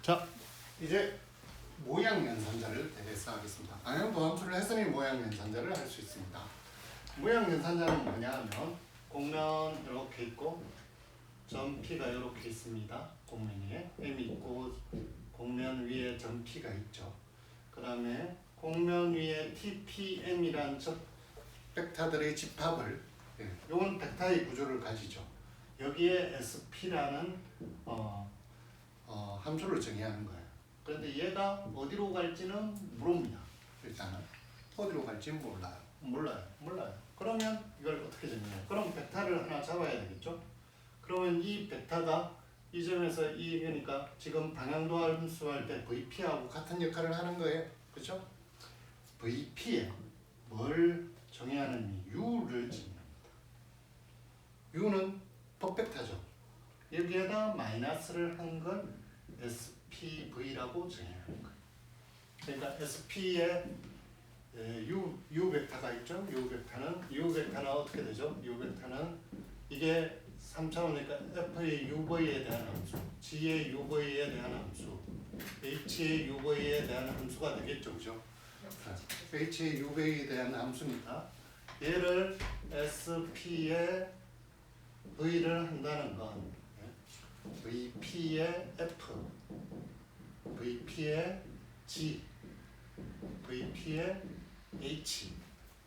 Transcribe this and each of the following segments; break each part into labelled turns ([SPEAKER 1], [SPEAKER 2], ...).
[SPEAKER 1] 자, 이제 모양 연산자를 대해서 하겠습니다. 방향도 함수를 했으니 모양 연산자를 할 수 있습니다. 모양 연산자는 뭐냐 하면 곡면 이렇게 있고 점 P가 이렇게 있습니다. 곡면 위에 M이 있고 곡면 위에 점 P가 있죠. 그 다음에 곡면 위에 TPM이란 벡터들의 집합을, 요건 벡터의 구조를 가지죠. 여기에 SP라는 함수를 정의하는 거예요. 그런데 얘가 어디로 갈지는 모릅니다. 일단은 어디로 갈지는 몰라요. 그러면 이걸 어떻게 정의해요? 그럼 벡터를 하나 잡아야 되겠죠? 그러면 이 벡터가 이 점에서 그러니까 지금 방향도 함수 할 때 VP하고 같은 역할을 하는 거예요. 그렇죠? VP에 뭘 정의하느니 U를 정의합니다. U는 법벡터죠. 여기에다 마이너스를 한 걸 SPV라고 정의하는 거예요. 그러니까 SP에 U 벡터가 있죠. U 벡터는 어떻게 되죠? U 벡터는 이게 3차원이니까 F의 UV에 대한 함수, G의 UV에 대한 함수, H의 UV에 대한 함수가 되겠죠, 그죠? H의 UV에 대한 함수니까 얘를 SP에 V를 한다는 건 VP의 F, VP의 G, VP의 H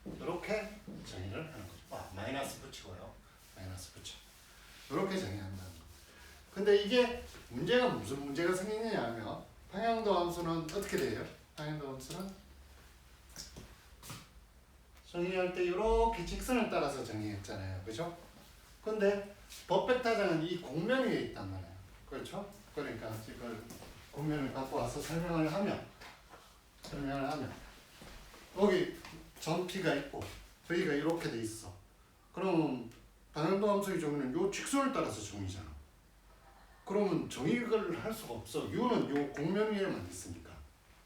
[SPEAKER 1] 이렇게 정의를 하는 거죠. 마이너스 붙이고요. 마이너스 붙여. 이렇게 정의한다는 거. 근데 이게 문제가 무슨 문제가 생기느냐 하면 방향도 함수는 어떻게 돼요? 방향도 함수는 정의할 때 이렇게 직선을 따라서 정의했잖아요. 그죠? 근데 법벡터장은 이 곡면 위에 있단 말이에요. 그렇죠? 그러니까 이걸 곡면을 갖고 와서 설명을 하면 여기 점 P가 있고 V가 이렇게 돼 있어. 그러면 방향도 함수의 정의는 요 직선을 따라서 정의잖아. 그러면 정의를 할 수가 없어. U는 요 곡면 위에만 있으니까.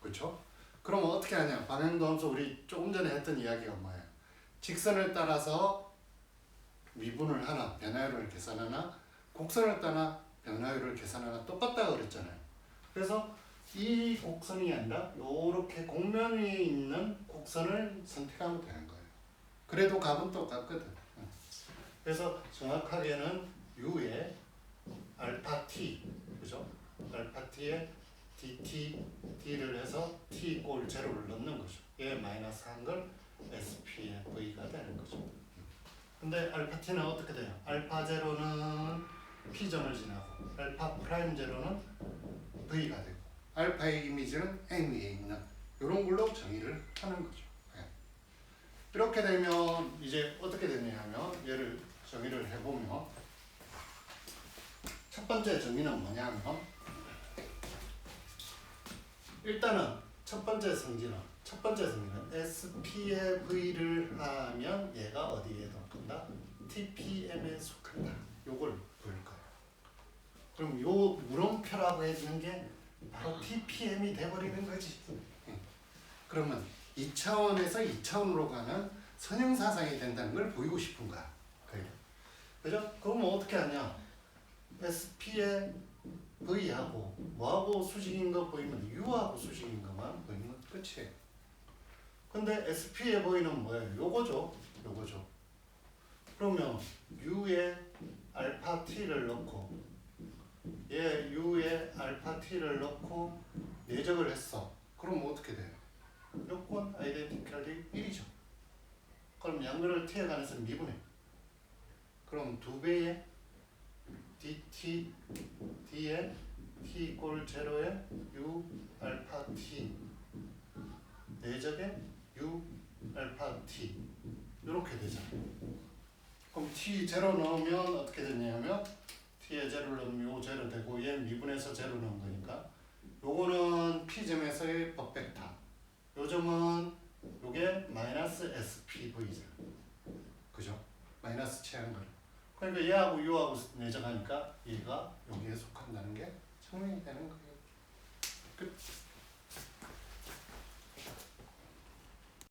[SPEAKER 1] 그렇죠? 그러면 어떻게 하냐? 방향도 함수 우리 조금 전에 했던 이야기가 뭐예요? 직선을 따라서 미분을 하나, 변화율을 계산하나, 곡선을 따라 변화율을 계산하나 똑같다고 그랬잖아요. 그래서 이 곡선이 아니라 이렇게 곡면 위에 있는 곡선을 선택하면 되는 거예요. 그래도 값은 똑같거든. 그래서 정확하게는 U에 알파 T, 그죠? 알파 T에 DT, D를 해서 T 꼴 제로를 넣는 거죠. 얘 마이너스 한 걸 SP의 V가 되는 거죠. 근데 알파 T는 어떻게 돼요? 알파 제로는 P점을 지나고 알파 프라임 제로는 V가 되고 알파의 이미지는 M 위에 있는 이런 걸로 정의를 하는 거죠. 이렇게 되면 이제 어떻게 되냐면 얘를 정의를 해보면 첫 번째 정의는 뭐냐면 일단은 첫 번째 성질은 SP의 V를 하면 얘가 어디에 속한다? TPM에 속한다. 요걸 볼 거예요. 그럼 요 물음표라고 해주는 게 바로 TPM이 돼버리는 거지. 그러면 2차원에서 2차원으로 가는 선형사상이 된다는 걸 보이고 싶은 거야. 그죠? 그러면 어떻게 하냐? SP의 V하고 뭐하고 수직인 거 보이면 U하고 수직인 것만 보이면 끝이에요. 근데 SP에 보이는 뭐예요? 요거죠. 그러면 U에 알파 T를 넣고 얘 U에 알파 T를 넣고 내적을 했어. 그럼 어떻게 돼요? 요건 아이덴티컬이 1이죠. 그럼 양변을 T에 관해서 미분해. 그럼 2배의 DT D에 T 꼴 제로에 U 알파 T 내적에 U 알파 T 이렇게 되잖아요. 그럼 T 제로 넣으면 어떻게 되냐면 T에 제로 넣으면 요 제로 되고 얘 미분해서 제로 넣은 거니까 요거는 P점에서의 법벡터 요 점은 요게 마이너스 SPV잖아. 그죠? 마이너스 취한 거를. 그러니까 얘하고 U하고 내적하니까 얘가 여기에 속한다는 게 증명이 되는 거예요. 끝.